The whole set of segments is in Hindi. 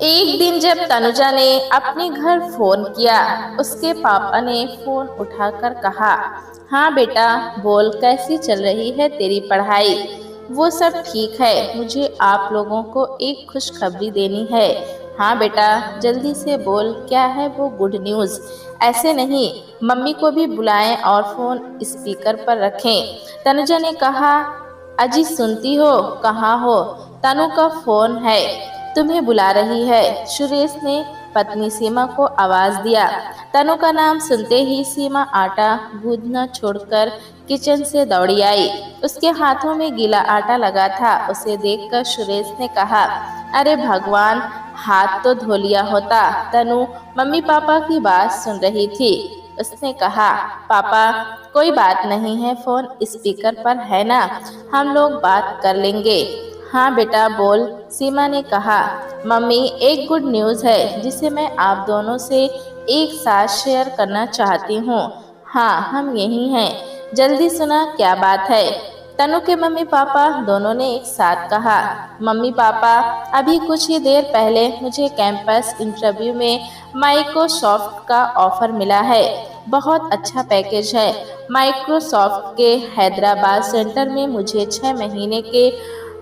एक दिन जब तनुजा ने अपने घर फोन किया, उसके पापा ने फोन उठाकर कहा, हाँ बेटा, बोल कैसी चल रही है तेरी पढ़ाई। वो सब ठीक है, मुझे आप लोगों को एक खुशखबरी देनी है। हाँ बेटा, जल्दी से बोल, क्या है वो गुड न्यूज़। ऐसे नहीं, मम्मी को भी बुलाएं और फोन स्पीकर पर रखें। तनुजा ने कहा, अजी सुनती हो, कहाँ हो। तनु का फोन है, तुम्हें बुला रही है। सुरेश ने पत्नी सीमा को आवाज दिया। तनु का नाम सुनते ही सीमा आटा गूंदना छोड़कर किचन से दौड़ी आई। उसके हाथों में गीला आटा लगा था। उसे देखकर सुरेश ने कहा, अरे भगवान, हाथ तो धो लिया होता। तनु मम्मी पापा की बात सुन रही थी। उसने कहा, पापा कोई बात नहीं है, फोन स्पीकर पर है ना, हम लोग बात कर लेंगे। हाँ बेटा बोल, सीमा ने कहा। मम्मी, एक गुड न्यूज़ है जिसे मैं आप दोनों से एक साथ शेयर करना चाहती हूँ। हाँ, हम यही हैं, जल्दी सुना, क्या बात है। तनु के मम्मी पापा दोनों ने एक साथ कहा, मम्मी पापा, अभी कुछ ही देर पहले मुझे कैंपस इंटरव्यू में माइक्रोसॉफ्ट का ऑफर मिला है। बहुत अच्छा पैकेज है। माइक्रोसॉफ्ट के हैदराबाद सेंटर में मुझे 6 महीने के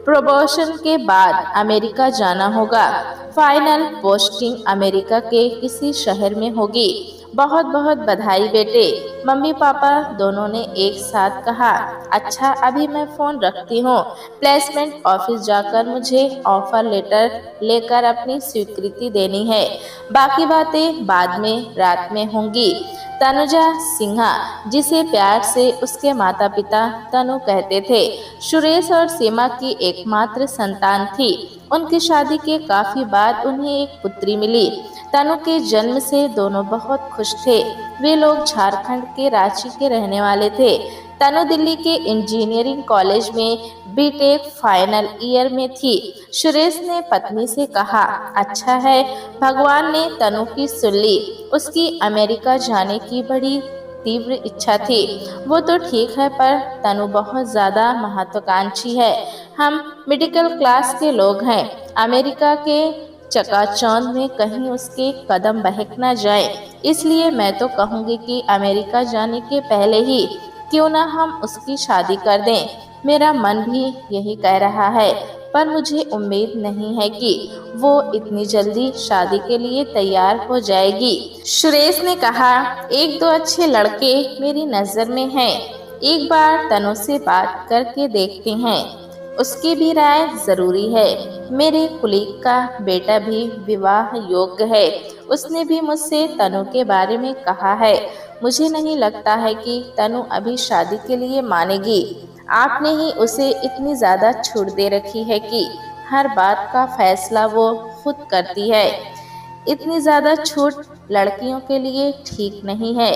प्रमोशन के बाद अमेरिका जाना होगा। फाइनल पोस्टिंग अमेरिका के किसी शहर में होगी। बहुत बहुत बधाई बेटे। मम्मी पापा दोनों ने एक साथ कहा, अच्छा अभी मैं फोन रखती हूँ। प्लेसमेंट ऑफिस जाकर मुझे ऑफर लेटर लेकर अपनी स्वीकृति देनी है। बाकी बातें बाद में रात में होंगी। तनुजा सिन्हा, जिसे प्यार से उसके माता पिता तनु कहते थे, सुरेश और सीमा की एकमात्र संतान थी। उनकी शादी के काफी बाद उन्हें एक पुत्री मिली। तनु के जन्म से दोनों बहुत खुश थे। वे लोग झारखंड के रांची के रहने वाले थे। तनु दिल्ली के इंजीनियरिंग कॉलेज में बीटेक फाइनल ईयर में थी। सुरेश ने पत्नी से कहा, अच्छा है, भगवान ने तनु की सुन ली। उसकी अमेरिका जाने की बड़ी तीव्र इच्छा थी। वो तो ठीक है, पर तनु बहुत ज्यादा महत्वाकांक्षी है। हम मिडिल क्लास के लोग हैं। अमेरिका के चकाचौंध में कहीं उसके कदम बहक न जाए। इसलिए मैं तो कहूँगी कि अमेरिका जाने के पहले ही क्यों ना हम उसकी शादी कर दें। मेरा मन भी यही कह रहा है, पर मुझे उम्मीद नहीं है कि वो इतनी जल्दी शादी के लिए तैयार हो जाएगी। सुरेश ने कहा, एक दो अच्छे लड़के मेरी नज़र में हैं। एक बार तनु से बात करके देखते हैं, उसकी भी राय जरूरी है। मेरे कुलीग का बेटा भी विवाह योग्य है। उसने भी मुझसे तनु के बारे में कहा है। मुझे नहीं लगता है कि तनु अभी शादी के लिए मानेगी। आपने ही उसे इतनी ज़्यादा छूट दे रखी है कि हर बात का फैसला वो खुद करती है। इतनी ज़्यादा छूट लड़कियों के लिए ठीक नहीं है,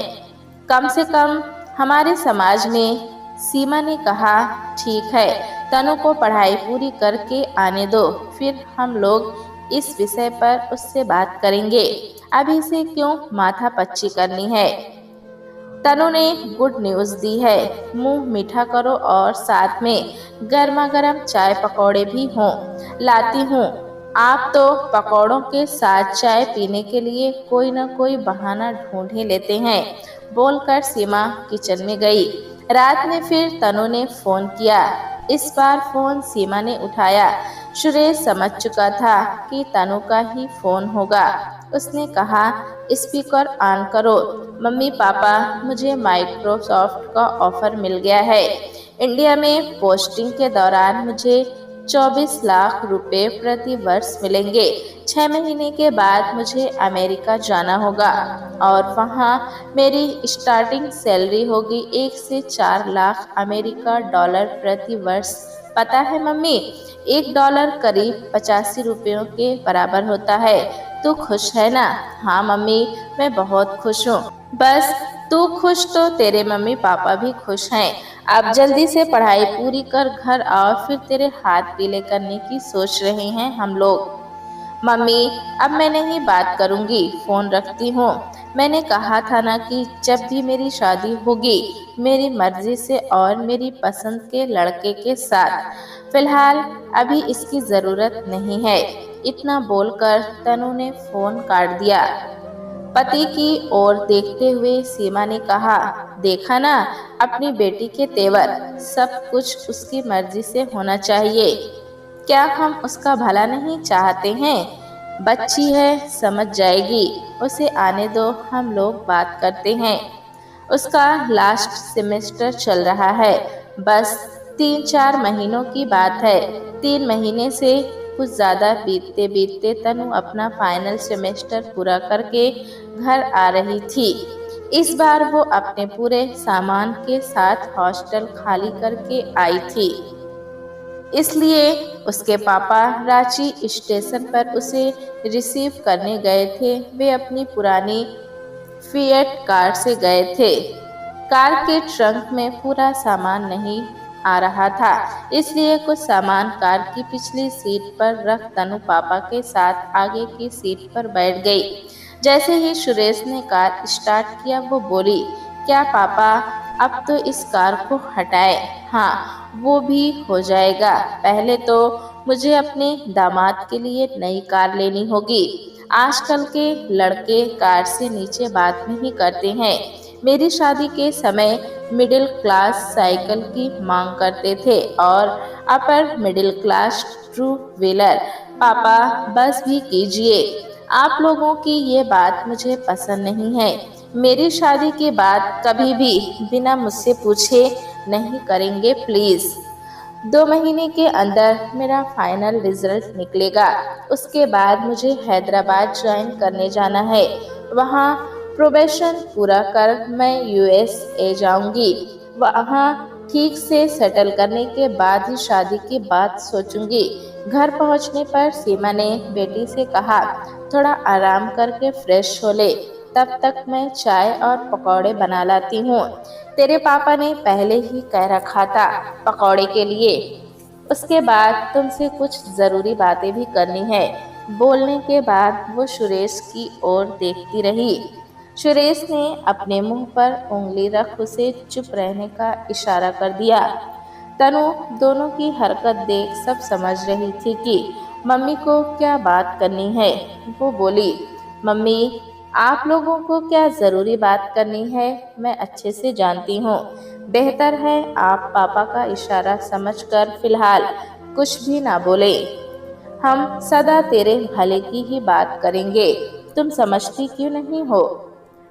कम से कम हमारे समाज में। सीमा ने कहा, ठीक है, तनु को पढ़ाई पूरी करके आने दो, फिर हम लोग इस विषय पर उससे बात करेंगे। अभी से क्यों माथा पच्ची करनी है। तनु ने गुड न्यूज़ दी है, मुंह मीठा करो और साथ में गर्मा गर्म चाय पकौड़े भी हों। लाती हूँ। आप तो पकौड़ों के साथ चाय पीने के लिए कोई न कोई बहाना ढूंढ ही लेते हैं, बोलकर सीमा किचन में गई। रात में फिर तनु ने फोन किया। इस बार फोन सीमा ने उठाया। सुरेश समझ चुका था कि तनु का ही फोन होगा। उसने कहा, स्पीकर ऑन करो। मम्मी पापा, मुझे माइक्रोसॉफ्ट का ऑफर मिल गया है। इंडिया में पोस्टिंग के दौरान मुझे 24 लाख रुपए प्रति वर्ष मिलेंगे। 6 महीने के बाद मुझे अमेरिका जाना होगा और वहाँ मेरी स्टार्टिंग सैलरी होगी 1 से 4 लाख अमेरिका डॉलर प्रति वर्ष। पता है मम्मी, $1 करीब 85 रुपयों के बराबर होता है। तू खुश है ना। हाँ मम्मी, मैं बहुत खुश हूँ। बस तू खुश तो तेरे मम्मी पापा भी खुश हैं। अब जल्दी से पढ़ाई पूरी कर घर आओ, फिर तेरे हाथ पीले करने की सोच रहे हैं हम लोग। मम्मी, अब मैं नहीं बात करूंगी, फोन रखती हूँ। मैंने कहा था ना कि जब भी मेरी शादी होगी मेरी मर्जी से और मेरी पसंद के लड़के के साथ। फिलहाल अभी इसकी ज़रूरत नहीं है। इतना बोलकर तनु ने फोन काट दिया। पति की ओर देखते हुए सीमा ने कहा, देखा ना अपनी बेटी के तेवर, सब कुछ उसकी मर्जी से होना चाहिए। क्या हम उसका भला नहीं चाहते हैं? बच्ची है, समझ जाएगी, उसे आने दो, हम लोग बात करते हैं। उसका लास्ट सेमेस्टर चल रहा है, बस 3-4 महीनों की बात है। 3 महीने से कुछ ज्यादा बीतते बीतते तनु अपना फाइनल सेमेस्टर पूरा करके घर आ रही थी। इस बार वो अपने पूरे सामान के साथ हॉस्टल खाली करके आई थी, इसलिए उसके पापा रांची स्टेशन पर उसे रिसीव करने गए थे। वे अपनी पुरानी फिएट कार से गए थे। कार के ट्रंक में पूरा सामान नहीं आ रहा था, इसलिए कुछ सामान कार की पिछली सीट पर रख तनु पापा के साथ आगे की सीट पर बैठ गई। जैसे ही सुरेश ने कार स्टार्ट किया, वो बोली, क्या पापा अब तो इस कार को हटाए? हाँ, वो भी हो जाएगा। पहले तो मुझे अपने दामाद के लिए नई कार लेनी होगी। आजकल के लड़के कार से नीचे बात नहीं करते हैं। मेरी शादी के समय मिडिल क्लास साइकिल की मांग करते थे और upper middle class two wheeler. पापा बस भी कीजिए, आप लोगों की ये बात मुझे पसंद नहीं है। मेरी शादी के बाद कभी भी बिना मुझसे पूछे नहीं करेंगे प्लीज। 2 महीने के अंदर मेरा फाइनल रिजल्ट निकलेगा, उसके बाद मुझे हैदराबाद ज्वाइन करने जाना है। वहाँ प्रोबेशन पूरा कर मैं यूएसए जाऊंगी। वहाँ ठीक से सेटल करने के बाद ही शादी की बात सोचूंगी। घर पहुँचने पर सीमा ने बेटी से कहा, थोड़ा आराम करके फ्रेश हो ले, तब तक मैं चाय और पकौड़े बना लाती हूँ। तेरे पापा ने पहले ही कह रखा था पकौड़े के लिए। उसके बाद तुमसे कुछ जरूरी बातें भी करनी है। बोलने के बाद वो सुरेश की ओर देखती रही। सुरेश ने अपने मुंह पर उंगली रख उसे चुप रहने का इशारा कर दिया। तनु दोनों की हरकत देख सब समझ रही थी कि मम्मी को क्या बात करनी है। वो बोली, मम्मी आप लोगों को क्या जरूरी बात करनी है, मैं अच्छे से जानती हूँ। बेहतर है आप पापा का इशारा समझकर फिलहाल कुछ भी ना बोले। हम सदा तेरे भले की ही बात करेंगे, तुम समझती क्यों नहीं हो?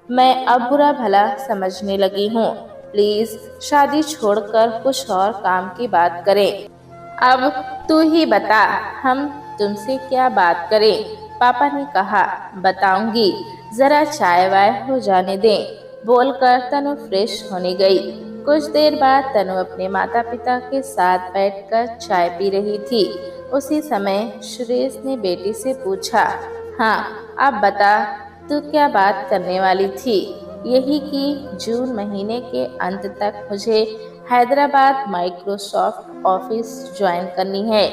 मैं अब बुरा भला समझने लगी हूँ। प्लीज शादी छोड़कर कुछ और काम की बात करें। अब तू ही बता, हम तुमसे क्या बात करें? पापा ने कहा, बताऊंगी, जरा चाय वाय हो जाने दें। बोलकर तनु फ्रेश होने गई। कुछ देर बाद तनु अपने माता पिता के साथ बैठकर चाय पी रही थी। उसी समय सुरेश ने बेटी से पूछा, हाँ अब बता, तू क्या बात करने वाली थी? यही कि जून महीने के अंत तक मुझे हैदराबाद माइक्रोसॉफ्ट ऑफिस ज्वाइन करनी है।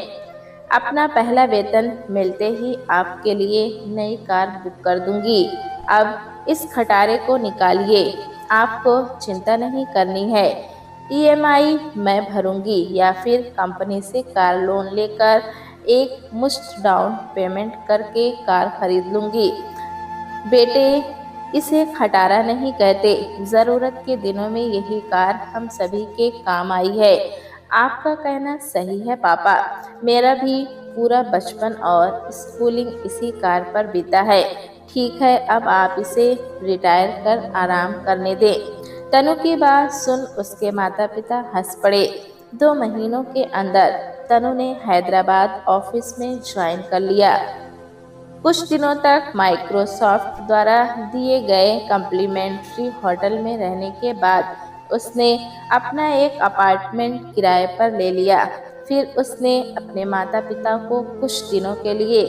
अपना पहला वेतन मिलते ही आपके लिए नई कार बुक कर दूंगी। अब इस खटारे को निकालिए, आपको चिंता नहीं करनी है। ईएमआई मैं भरूंगी या फिर कंपनी से कार लोन लेकर एक मुश्त डाउन पेमेंट करके कार खरीद लूंगी। बेटे, इसे खटारा नहीं कहते, जरूरत के दिनों में यही कार हम सभी के काम आई है। आपका कहना सही है पापा, मेरा भी पूरा बचपन और स्कूलिंग इसी कार पर बीता है। ठीक है, अब आप इसे रिटायर कर आराम करने दें। तनु की बात सुन उसके माता पिता हंस पड़े। 2 महीनों के अंदर तनु ने हैदराबाद ऑफिस में ज्वाइन कर लिया। कुछ दिनों तक माइक्रोसॉफ्ट द्वारा दिए गए कम्प्लीमेंट्री होटल में रहने के बाद उसने अपना एक अपार्टमेंट किराए पर ले लिया। फिर उसने अपने माता पिता को कुछ दिनों के लिए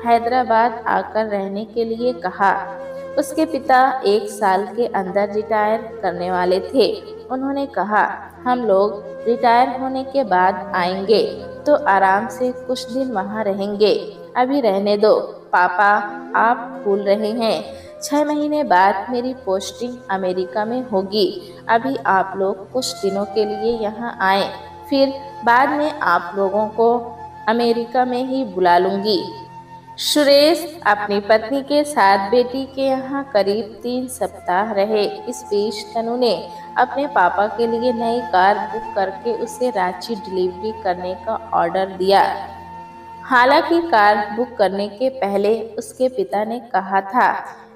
हैदराबाद आकर रहने के लिए कहा। उसके पिता 1 साल के अंदर रिटायर करने वाले थे। उन्होंने कहा, हम लोग रिटायर होने के बाद आएंगे तो आराम से कुछ दिन वहाँ रहेंगे, अभी रहने दो। पापा आप भूल रहे हैं, 6 महीने बाद मेरी पोस्टिंग अमेरिका में होगी। अभी आप लोग कुछ दिनों के लिए यहाँ आए, फिर बाद में आप लोगों को अमेरिका में ही बुला लूंगी। सुरेश अपनी पत्नी के साथ बेटी के यहाँ करीब 3 सप्ताह रहे। इस बीच तनु ने अपने पापा के लिए नई कार बुक करके उसे रांची डिलीवरी करने का ऑर्डर दिया। हालांकि कार बुक करने के पहले उसके पिता ने कहा था,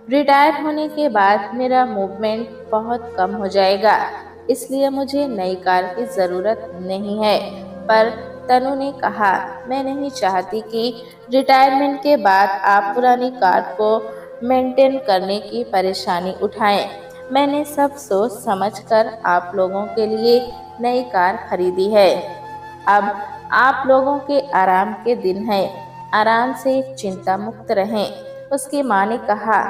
रिटायर होने के बाद मेरा मूवमेंट बहुत कम हो जाएगा, इसलिए मुझे नई कार की ज़रूरत नहीं है। पर तनु ने कहा, मैं नहीं चाहती कि रिटायरमेंट के बाद आप पुरानी कार को मेंटेन करने की परेशानी उठाएं। मैंने सब सोच समझकर आप लोगों के लिए नई कार खरीदी है। अब आप लोगों के आराम के दिन हैं, आराम से चिंता मुक्त रहें। उसकी माँ ने कहा,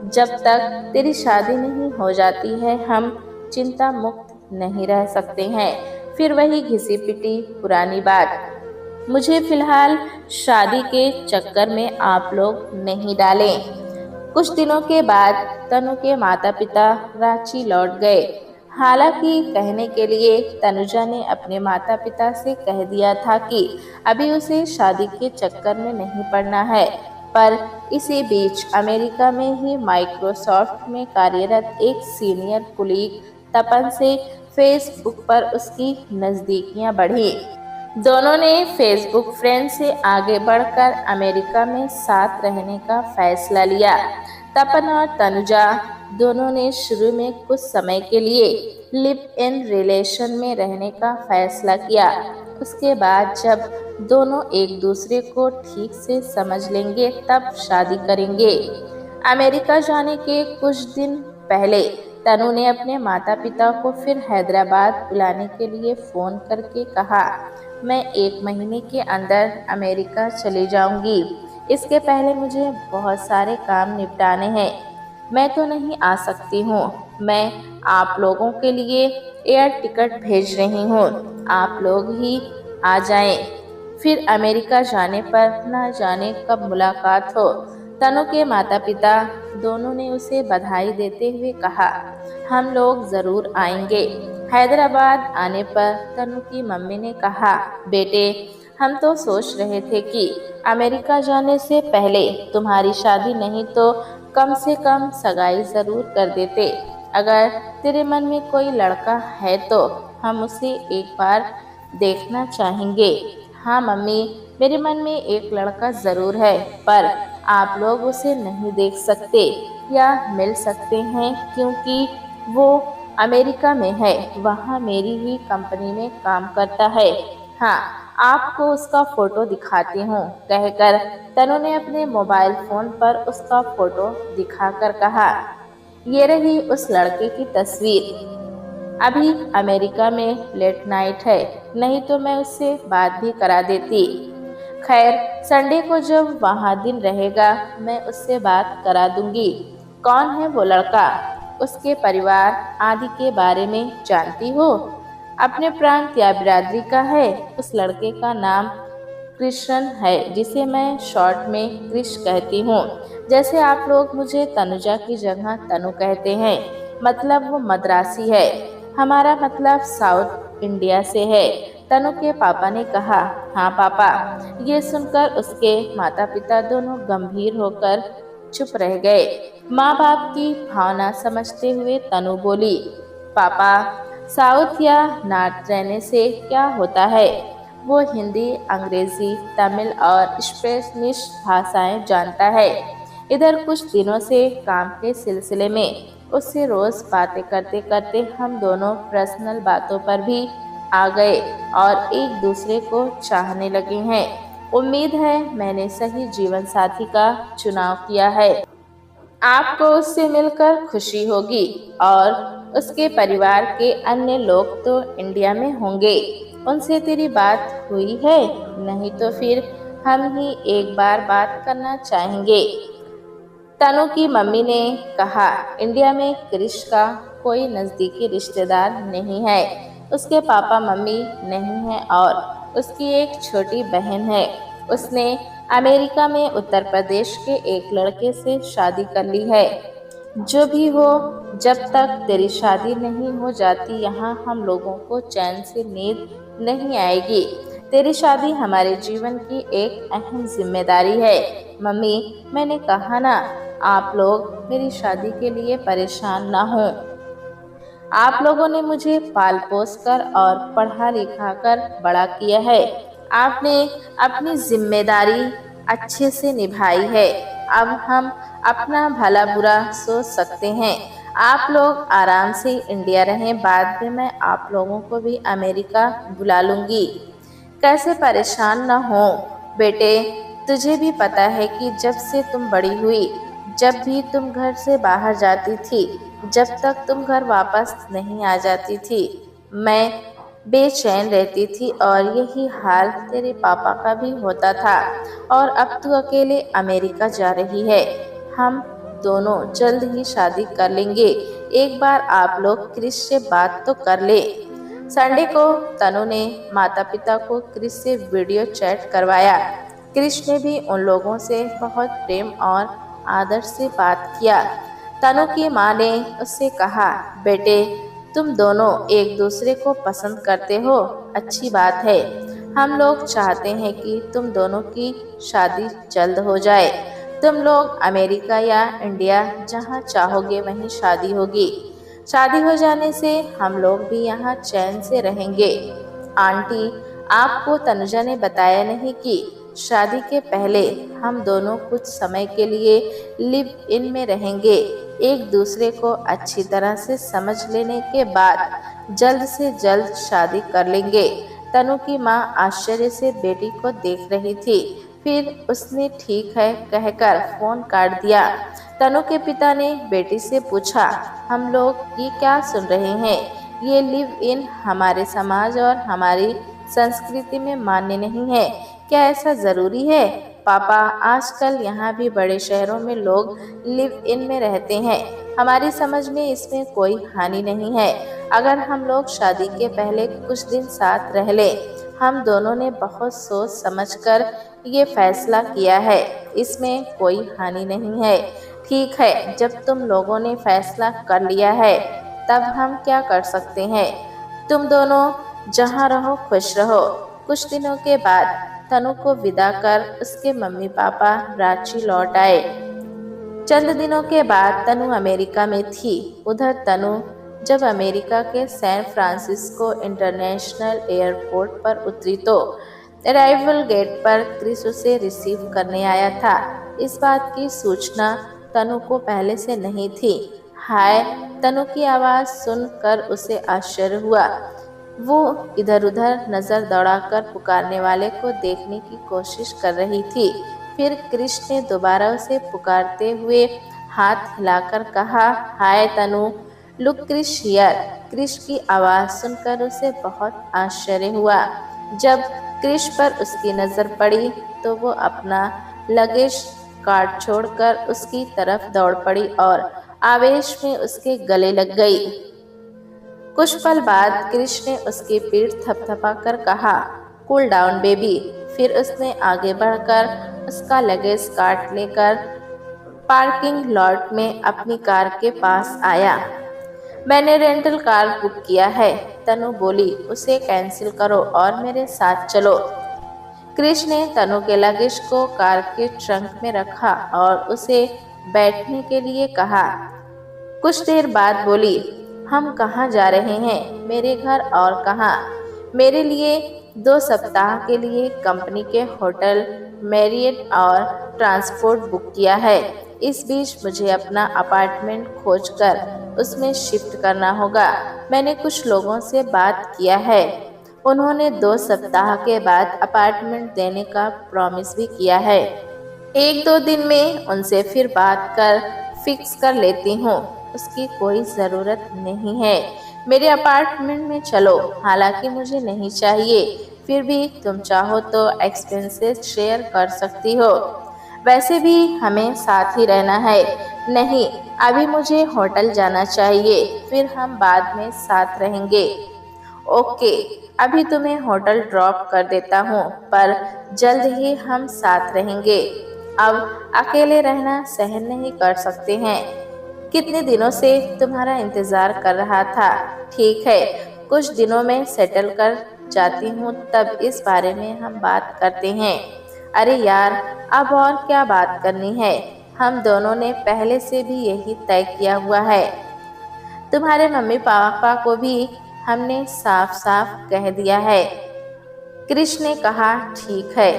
जब तक तेरी शादी नहीं हो जाती है हम चिंता मुक्त नहीं रह सकते हैं। फिर वही घिसी पिटी पुरानी बात। मुझे फिलहाल शादी के चक्कर में आप लोग नहीं डालें। कुछ दिनों के बाद तनु के माता पिता रांची लौट गए। हालांकि कहने के लिए तनुजा ने अपने माता पिता से कह दिया था कि अभी उसे शादी के चक्कर में नहीं पड़ना है, पर इसी बीच अमेरिका में ही माइक्रोसॉफ्ट में कार्यरत एक सीनियर कुलीग तपन से फेसबुक पर उसकी नज़दीकियां बढ़ी। दोनों ने फेसबुक फ्रेंड से आगे बढ़कर अमेरिका में साथ रहने का फैसला लिया। तपन और तनुजा दोनों ने शुरू में कुछ समय के लिए लिव इन रिलेशन में रहने का फैसला किया। उसके बाद जब दोनों एक दूसरे को ठीक से समझ लेंगे तब शादी करेंगे। अमेरिका जाने के कुछ दिन पहले तनु ने अपने माता पिता को फिर हैदराबाद बुलाने के लिए फ़ोन करके कहा, मैं 1 महीने के अंदर अमेरिका चली जाऊंगी। इसके पहले मुझे बहुत सारे काम निपटाने हैं। मैं तो नहीं आ सकती हूँ। मैं आप लोगों के लिए एयर टिकट भेज रही हूँ। आप लोग ही आ जाएं। फिर अमेरिका जाने पर ना जाने कब मुलाकात हो। तनु के माता पिता दोनों ने उसे बधाई देते हुए कहा, हम लोग ज़रूर आएंगे। हैदराबाद आने पर तनु की मम्मी ने कहा, बेटे हम तो सोच रहे थे कि अमेरिका जाने से पहले तुम्हारी शादी नहीं तो कम से कम सगाई ज़रूर कर देते। अगर तेरे मन में कोई लड़का है तो हम उसे एक बार देखना चाहेंगे। हाँ मम्मी, मेरे मन में एक लड़का ज़रूर है, पर आप लोग उसे नहीं देख सकते या मिल सकते हैं क्योंकि वो अमेरिका में है, वहाँ मेरी ही कंपनी में काम करता है। हाँ, आपको उसका फोटो दिखाती हूँ, कहकर तनु ने अपने मोबाइल फ़ोन पर उसका फोटो दिखाकर कहा, ये रही उस लड़के की तस्वीर। अभी अमेरिका में लेट नाइट है, नहीं तो मैं उससे बात भी करा देती। खैर संडे को जब वहाँ दिन रहेगा मैं उससे बात करा दूंगी। कौन है वो लड़का? उसके परिवार आदि के बारे में जानती हो? अपने प्रांत या बिरादरी का है? उस लड़के का नाम कृष्ण है, जिसे मैं शॉर्ट में कृष कहती हूँ। जैसे आप लोग मुझे तनुजा की जगह तनु कहते हैं, मतलब वो मद्रासी है। हमारा मतलब साउथ इंडिया से है। तनु के पापा ने कहा, हाँ पापा। ये सुनकर उसके माता पिता दोनों गंभीर होकर चुप रह गए। माँ बाप की भावना समझते हुए तनु बोली, पापा साउथ या नॉर्थ रहने से क्या होता है? वो हिंदी, अंग्रेजी, तमिल और स्पेनिश भाषाएं जानता है। इधर कुछ दिनों से काम के सिलसिले में उससे रोज़ बातें करते करते हम दोनों पर्सनल बातों पर भी आ गए और एक दूसरे को चाहने लगे हैं। उम्मीद है मैंने सही जीवन साथी का चुनाव किया है। आपको उससे मिलकर खुशी होगी और उसके परिवार के अन्य लोग तो इंडिया में होंगे। उनसे तेरी बात हुई है? नहीं तो फिर हम ही एक बार बात करना चाहेंगे। तनु की मम्मी ने कहा, इंडिया में क्रिश का कोई नज़दीकी रिश्तेदार नहीं है। उसके पापा मम्मी नहीं हैं और उसकी एक छोटी बहन है। उसने अमेरिका में उत्तर प्रदेश के एक लड़के से शादी कर ली है। जो भी हो, जब तक तेरी शादी नहीं हो जाती यहाँ हम लोगों को चैन से नींद नहीं आएगी। तेरी शादी हमारे जीवन की एक अहम जिम्मेदारी है। मम्मी, मैंने कहा ना, आप लोग मेरी शादी के लिए परेशान ना हो। आप लोगों ने मुझे पाल पोस कर और पढ़ा लिखा कर बड़ा किया है। आपने अपनी जिम्मेदारी अच्छे से निभाई है। अब हम अपना भला बुरा सोच सकते हैं। आप लोग आराम से इंडिया रहें, बाद में मैं आप लोगों को भी अमेरिका बुला लूंगी। कैसे परेशान न हो बेटे, तुझे भी पता है कि जब से तुम बड़ी हुई, जब भी तुम घर से बाहर जाती थी, जब तक तुम घर वापस नहीं आ जाती थी, मैं बेचैन रहती थी और यही हाल तेरे पापा का भी होता था। और अब तू अकेले अमेरिका जा रही है। हम दोनों जल्द ही शादी कर लेंगे। एक बार आप लोग क्रिस से बात तो कर ले। संडे को तनु ने माता पिता को क्रिस से वीडियो चैट करवाया। क्रिस ने भी उन लोगों से बहुत प्रेम और आदर से बात किया। तनु की माँ ने उससे कहा, बेटे, तुम दोनों एक दूसरे को पसंद करते हो, अच्छी बात है। हम लोग चाहते हैं कि तुम दोनों की शादी जल्द हो जाए। तुम लोग अमेरिका या इंडिया, जहाँ चाहोगे वहीं शादी होगी। शादी हो जाने से हम लोग भी यहाँ चैन से रहेंगे। आंटी, आपको तनुजा ने बताया नहीं कि शादी के पहले हम दोनों कुछ समय के लिए लिव इन में रहेंगे। एक दूसरे को अच्छी तरह से समझ लेने के बाद जल्द से जल्द शादी कर लेंगे। तनु की माँ आश्चर्य से बेटी को देख रही थी। फिर उसने ठीक है कहकर फोन काट दिया। तनु के पिता ने बेटी से पूछा, हम लोग ये क्या सुन रहे हैं? ये लिव इन हमारे समाज और हमारी संस्कृति में मान्य नहीं है। क्या ऐसा जरूरी है? पापा, आजकल यहाँ भी बड़े शहरों में लोग लिव इन में रहते हैं। हमारी समझ में इसमें कोई हानि नहीं है अगर हम लोग शादी के पहले कुछ दिन साथ रह ले। हम दोनों ने बहुत सोच समझकर ये फैसला किया है, इसमें कोई हानि नहीं है। ठीक है, जब तुम लोगों ने फैसला कर लिया है, तब हम क्या कर सकते हैं? तुम दोनों जहाँ रहो खुश रहो। कुछ दिनों के बाद तनु को विदा कर उसके मम्मी पापा रांची लौट आए। चंद दिनों के बाद तनु अमेरिका में थी। उधर तनु जब अमेरिका के सैन फ्रांसिस्को इंटरनेशनल एयरपोर्ट पर उतरी तो अराइवल गेट पर क्रिस उसे रिसीव करने आया था। इस बात की सूचना तनु को पहले से नहीं थी। हाय, तनु की आवाज़ सुनकर उसे आश्चर्य हुआ। वो इधर उधर नजर दौड़ाकर पुकारने वाले को देखने की कोशिश कर रही थी। फिर क्रिश ने दोबारा उसे पुकारते हुए हाथ हिलाकर कहा, हाय तनु, लुक क्रिश हियर। क्रिश की आवाज़ सुनकर उसे बहुत आश्चर्य हुआ। जब क्रिश पर उसकी नज़र पड़ी तो वो अपना लगेज कार्ट छोड़कर उसकी तरफ दौड़ पड़ी और आवेश में उसके गले लग गई। कुछ पल बाद क्रिश ने उसकी पीठ थपथपाकर कहा, कूल डाउन बेबी। फिर उसने आगे बढ़कर उसका लगेज कार्ट लेकर पार्किंग लॉट में अपनी कार के पास आया। मैंने रेंटल कार बुक किया है, तनु बोली, उसे कैंसिल करो और मेरे साथ चलो। क्रिश ने तनु के लगेज को कार के ट्रंक में रखा और उसे बैठने के लिए कहा। कुछ देर बाद बोली, हम कहाँ जा रहे हैं? मेरे घर और कहाँ? मेरे लिए 2 सप्ताह के लिए कंपनी के होटल मैरियट और ट्रांसपोर्ट बुक किया है। इस बीच मुझे अपना अपार्टमेंट खोजकर उसमें शिफ्ट करना होगा। मैंने कुछ लोगों से बात किया है, उन्होंने 2 सप्ताह के बाद अपार्टमेंट देने का प्रॉमिस भी किया है। 1-2 दिन में उनसे फिर बात कर फिक्स कर लेती हूँ। उसकी कोई ज़रूरत नहीं है। मेरे अपार्टमेंट में चलो। हालांकि मुझे नहीं चाहिए, फिर भी तुम चाहो तो एक्सपेंसेस शेयर कर सकती हो। वैसे भी हमें साथ ही रहना है। नहीं, अभी मुझे होटल जाना चाहिए, फिर हम बाद में साथ रहेंगे। ओके, अभी तुम्हें होटल ड्रॉप कर देता हूँ, पर जल्द ही हम साथ रहेंगे। अब अकेले रहना सहन नहीं कर सकते हैं। कितने दिनों से तुम्हारा इंतज़ार कर रहा था। ठीक है, कुछ दिनों में सेटल कर जाती हूँ तब इस बारे में हम बात करते हैं। अरे यार, अब और क्या बात करनी है, हम दोनों ने पहले से भी यही तय किया हुआ है। तुम्हारे मम्मी पापा को भी हमने साफ साफ कह दिया है। कृष्ण ने कहा, ठीक है,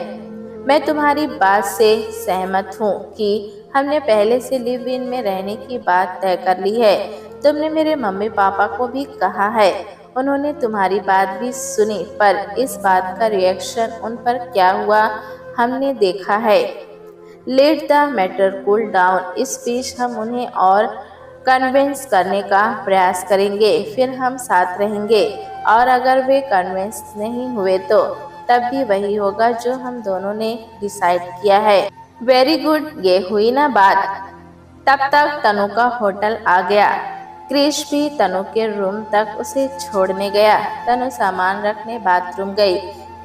मैं तुम्हारी बात से सहमत हूँ कि हमने पहले से लिव इन में रहने की बात तय कर ली है। तुमने मेरे मम्मी पापा को भी कहा है, उन्होंने तुम्हारी बात भी सुनी, पर इस बात का रिएक्शन उन पर क्या हुआ हमने देखा है। Let the matter cool down, इस बीच हम उन्हें और कन्विंस करने का प्रयास करेंगे, फिर हम साथ रहेंगे, और अगर वे कन्विंस नहीं हुए तो तब भी वही होगा जो हम दोनों ने डिसाइड किया है। वेरी गुड, ये हुई ना बात। तब तक तनु का होटल आ गया। क्रिश भी तनु के रूम तक उसे छोड़ने गया। तनु सामान रखने बाथरूम गई।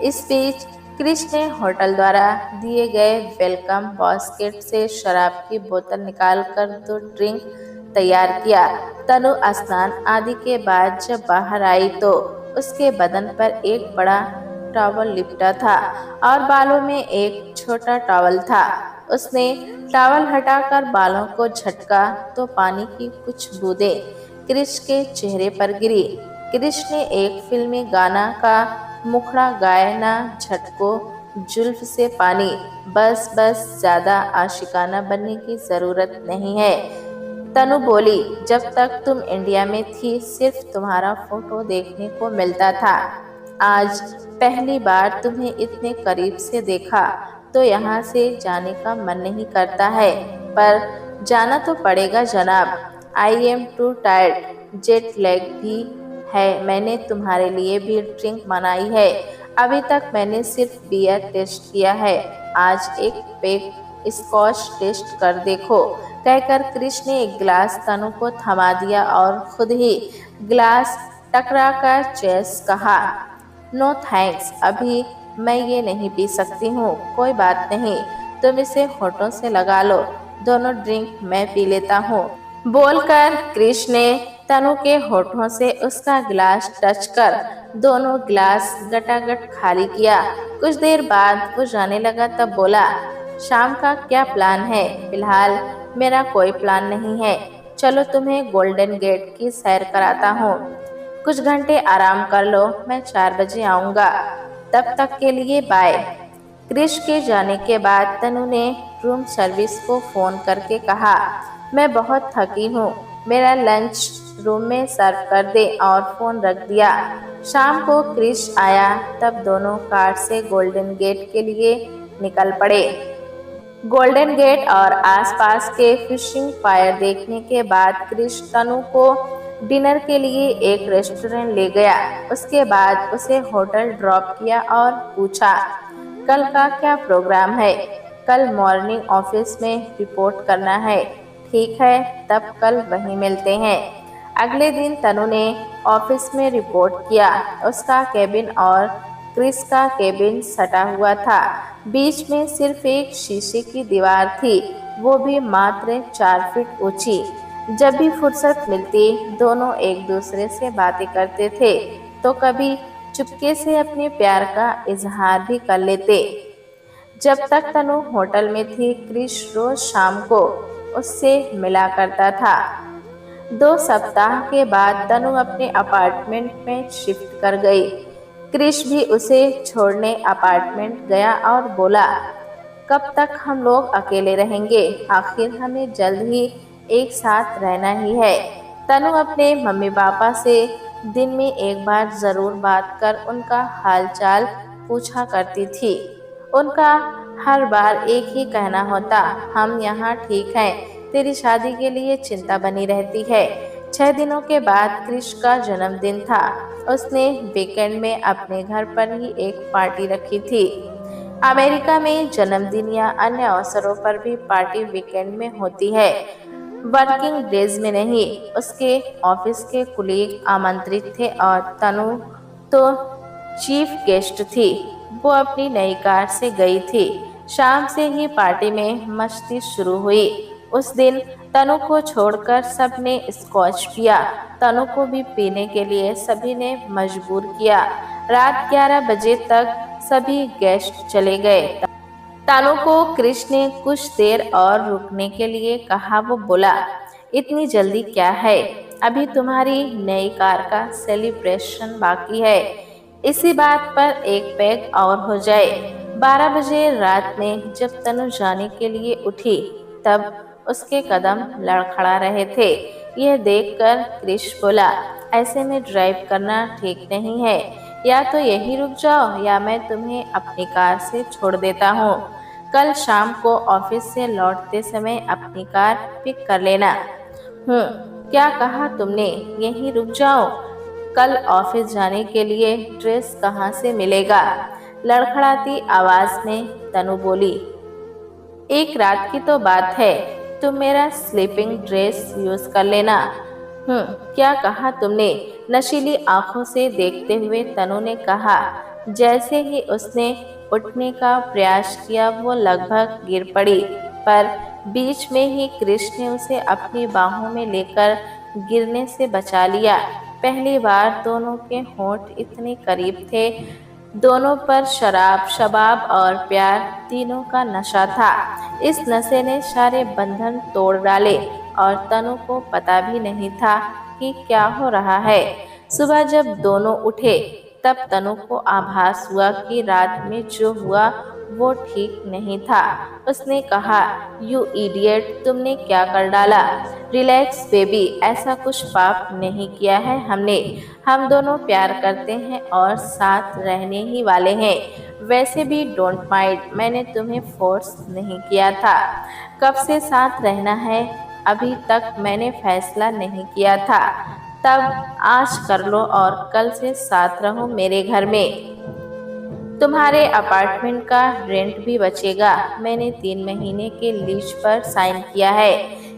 इस बीच क्रिश ने होटल द्वारा दिए गए वेलकम बास्केट से शराब की बोतल निकालकर 2 ड्रिंक तैयार किया। तनु स्नान आदि के बाद जब बाहर आई तो उसके बदन पर एक बड़ा टॉवल लिपटा था और बालों में एक छोटा टॉवल था। उसने टॉवल हटाकर बालों को झटका तो पानी की कुछ बूंदें क्रिश के चेहरे पर गिरी। क्रिश ने एक फिल्मी गाना का मुखड़ा गाया, ना झटको जुल्फ से पानी, बस बस, ज्यादा आशिकाना बनने की जरूरत नहीं है। तनु बोली, जब तक तुम इंडिया में थी सिर्फ तुम्हारा फोटो देखने को मिलता था, आज पहली बार तुम्हें इतने करीब से देखा तो यहाँ से जाने का मन नहीं करता है, पर जाना तो पड़ेगा जनाब। I am to tired, jet lag भी है, मैंने तुम्हारे लिए भी ड्रिंक बनाई है। अभी तक मैंने सिर्फ बियर टेस्ट किया है, आज एक पेग स्कॉच टेस्ट कर देखो, कहकर क्रिश ने एक गिलास तनु को थमा दिया और खुद ही गिलास टकराकर चेस कहा, नो थैंक्स, अभी मैं ये नहीं पी सकती हूँ। कोई बात नहीं, तुम इसे होठों से लगा लो, दोनों ड्रिंक मैं पी लेता हूँ। बोलकर क्रिश ने तनु के होठों से उसका गिलास टच कर दोनों गिलास गटागट खाली किया। कुछ देर बाद वो जाने लगा तब बोला, शाम का क्या प्लान है? फिलहाल मेरा कोई प्लान नहीं है, चलो तुम्हें गोल्डन गेट की सैर कराता हूँ, कुछ घंटे आराम कर लो, मैं 4 बजे आऊँगा, तब तक के लिए बाय। क्रिश के जाने के बाद तनु ने रूम सर्विस को फ़ोन करके कहा, मैं बहुत थकी हूँ, मेरा लंच रूम में सर्व कर दे, और फ़ोन रख दिया। शाम को क्रिश आया तब दोनों कार से गोल्डन गेट के लिए निकल पड़े। गोल्डन गेट और आसपास के फिशिंग पायर देखने के बाद क्रिश तनु को डिनर के लिए एक रेस्टोरेंट ले गया। उसके बाद उसे होटल ड्रॉप किया और पूछा, कल का क्या प्रोग्राम है? कल मॉर्निंग ऑफिस में रिपोर्ट करना है। ठीक है, तब कल वहीं मिलते हैं। अगले दिन तनु ने ऑफिस में रिपोर्ट किया। उसका केबिन और क्रिस का केबिन सटा हुआ था। बीच में सिर्फ एक शीशे की दीवार थी, वो भी मात्र 4 फीट ऊंची। जब भी फुर्सत मिलती दोनों एक दूसरे से बातें करते थे तो कभी चुपके से अपने प्यार का इजहार भी कर लेते। जब तक तनु होटल में थी क्रिश रोज शाम को उससे मिला करता था। 2 सप्ताह के बाद तनु अपने अपार्टमेंट में शिफ्ट कर गई। क्रिश भी उसे छोड़ने अपार्टमेंट गया और बोला, कब तक हम लोग अकेले रहेंगे, आखिर हमें जल्द ही एक साथ रहना ही है। तनु अपने मम्मी पापा से दिन में एक बार ज़रूर बात कर उनका हालचाल पूछा करती थी। उनका हर बार एक ही कहना होता, हम यहाँ ठीक हैं, तेरी शादी के लिए चिंता बनी रहती है। 6 दिनों के बाद क्रिश का जन्मदिन था। उसने वीकेंड में अपने घर पर ही एक पार्टी रखी थी। अमेरिका में जन्मदिन या अन्य अवसरों पर भी पार्टी वीकेंड में होती है, वर्किंग डेज में नहीं। उसके ऑफिस के कुलीग आमंत्रित थे और तनु तो चीफ गेस्ट थी। वो अपनी नई कार से गई थी। शाम से ही पार्टी में मस्ती शुरू हुई। उस दिन तनु को छोड़कर सबने स्कॉच पिया। तनु को भी पीने के लिए सभी ने मजबूर किया। रात 11 बजे तक सभी गेस्ट चले गए। तानू को कृष्ण ने कुछ देर और रुकने के लिए कहा। वो बोला, इतनी जल्दी क्या है, अभी तुम्हारी नई कार का सेलिब्रेशन बाकी है। इसी बात पर एक पैग और हो जाए। 12 बजे रात में जब तनु जाने के लिए उठी तब उसके कदम लड़खड़ा रहे थे। यह देखकर कृष बोला, ऐसे में ड्राइव करना ठीक नहीं है। या तो यहीं रुक जाओ या मैं तुम्हें अपनी कार से छोड़ देता हूँ। कल शाम को ऑफिस से लौटते समय अपनी कार पिक कर लेना। क्या कहा तुमने? यहीं रुक जाओ? कल ऑफिस जाने के लिए ड्रेस कहाँ से मिलेगा? लड़खड़ाती आवाज में तनु बोली, एक रात की तो बात है, तुम मेरा स्लीपिंग ड्रेस यूज कर लेना। क्या कहा तुमने? नशीली आंखों से देखते हुए तनु ने कहा। जैसे ही उसने उठने का प्रयास किया वो लगभग गिर पड़ी, पर बीच में ही कृष्ण ने उसे अपनी बाहों में लेकर गिरने से बचा लिया। पहली बार दोनों के होंठ इतने करीब थे। दोनों पर शराब, शबाब और प्यार तीनों का नशा था। इस नशे ने सारे बंधन तोड़ डाले और तनु को पता भी नहीं था कि क्या हो रहा है। सुबह जब दोनों उठे तब तनु को आभास हुआ कि रात में जो हुआ वो ठीक नहीं था। उसने कहा, यू इडियट, तुमने क्या कर डाला? रिलैक्स बेबी, ऐसा कुछ पाप नहीं किया है हमने। हम दोनों प्यार करते हैं और साथ रहने ही वाले हैं। वैसे भी डोंट माइंड, मैंने तुम्हें फोर्स नहीं किया था। कब से साथ रहना है अभी तक मैंने फैसला नहीं किया था, तब आज कर लो और कल से साथ रहो मेरे घर में। तुम्हारे अपार्टमेंट का रेंट भी बचेगा। मैंने 3 महीने के लीज पर साइन किया है।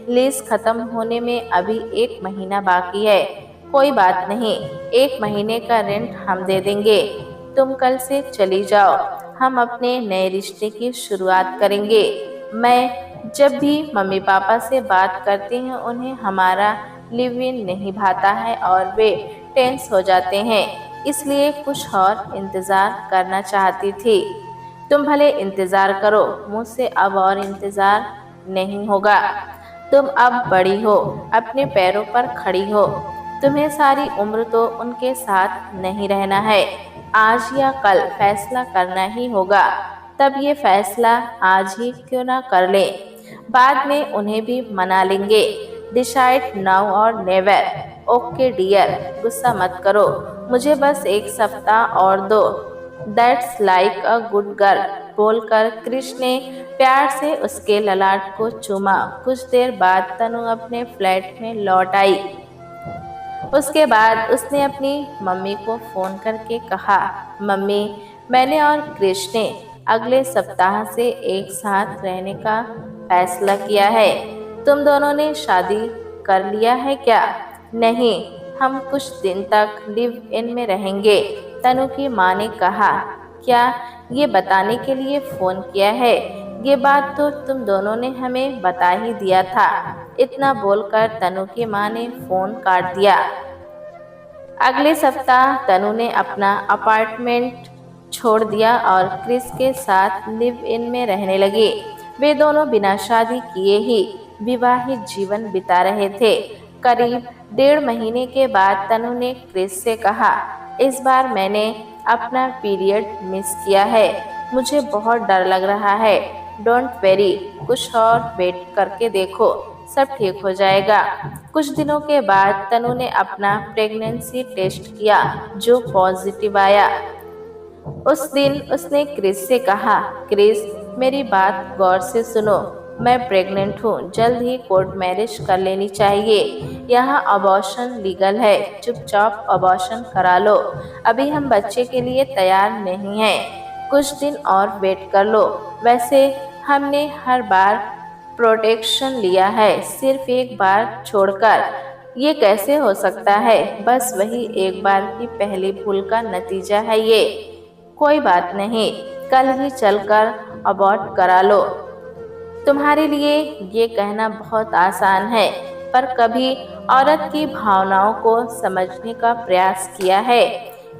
लीज खत्म होने में अभी 1 महीना बाकी है। कोई बात नहीं, 1 महीने का रेंट हम दे देंगे। तुम कल से चली जाओ, हम अपने नए रिश्ते की शुरुआत करेंगे। मैं जब भी मम्मी पापा से बात करती हूँ उन्हें हमारा लिव इन नहीं भाता है और वे टेंस हो जाते हैं, इसलिए कुछ और इंतज़ार करना चाहती थी। तुम भले इंतज़ार करो, मुझसे अब और इंतज़ार नहीं होगा। तुम अब बड़ी हो, अपने पैरों पर खड़ी हो। तुम्हें सारी उम्र तो उनके साथ नहीं रहना है। आज या कल फैसला करना ही होगा। तब ये फैसला आज ही क्यों ना कर लें, बाद में उन्हें भी मना लेंगे। डिसाइड नाउ और नेवर। ओके डियर, गुस्सा मत करो, मुझे बस 1 सप्ताह और दो। That's like a good girl, बोलकर कृष्ण ने प्यार से उसके ललाट को चूमा। कुछ देर बाद तनु अपने फ्लैट में लौट आई। उसके बाद उसने अपनी मम्मी को फ़ोन करके कहा, मम्मी, मैंने और कृष्ण ने अगले सप्ताह से एक साथ रहने का फैसला किया है। तुम दोनों ने शादी कर लिया है क्या? नहीं, हम कुछ दिन तक लिव इन में रहेंगे, तनु की माँ ने कहा। क्या ये बताने के लिए फ़ोन किया है? ये बात तो तुम दोनों ने हमें बता ही दिया था। इतना बोलकर तनु की माँ ने फ़ोन काट दिया। अगले सप्ताह तनु ने अपना अपार्टमेंट छोड़ दिया और क्रिस के साथ लिव इन में रहने लगी। वे दोनों बिना शादी किए ही विवाहित जीवन बिता रहे थे। करीब 1.5 महीने के बाद तनु ने क्रिस से कहा, इस बार मैंने अपना पीरियड मिस किया है, मुझे बहुत डर लग रहा है। डोंट वेरी, कुछ और वेट करके देखो, सब ठीक हो जाएगा। कुछ दिनों के बाद तनु ने अपना प्रेगनेंसी टेस्ट किया जो पॉजिटिव आया। उस दिन उसने क्रिस से कहा, क्रिस, मेरी बात गौर से सुनो, मैं प्रेग्नेंट हूँ, जल्द ही कोर्ट मैरिज कर लेनी चाहिए। यहाँ अबॉर्शन लीगल है, चुपचाप अबॉर्शन करा लो। अभी हम बच्चे के लिए तैयार नहीं हैं, कुछ दिन और वेट कर लो। वैसे हमने हर बार प्रोटेक्शन लिया है, सिर्फ एक बार छोड़कर। ये कैसे हो सकता है? बस वही एक बार की पहली भूल का नतीजा है ये। कोई बात नहीं, कल ही चलकर अबॉर्ट करा लो। तुम्हारे लिए ये कहना बहुत आसान है, पर कभी औरत की भावनाओं को समझने का प्रयास किया है?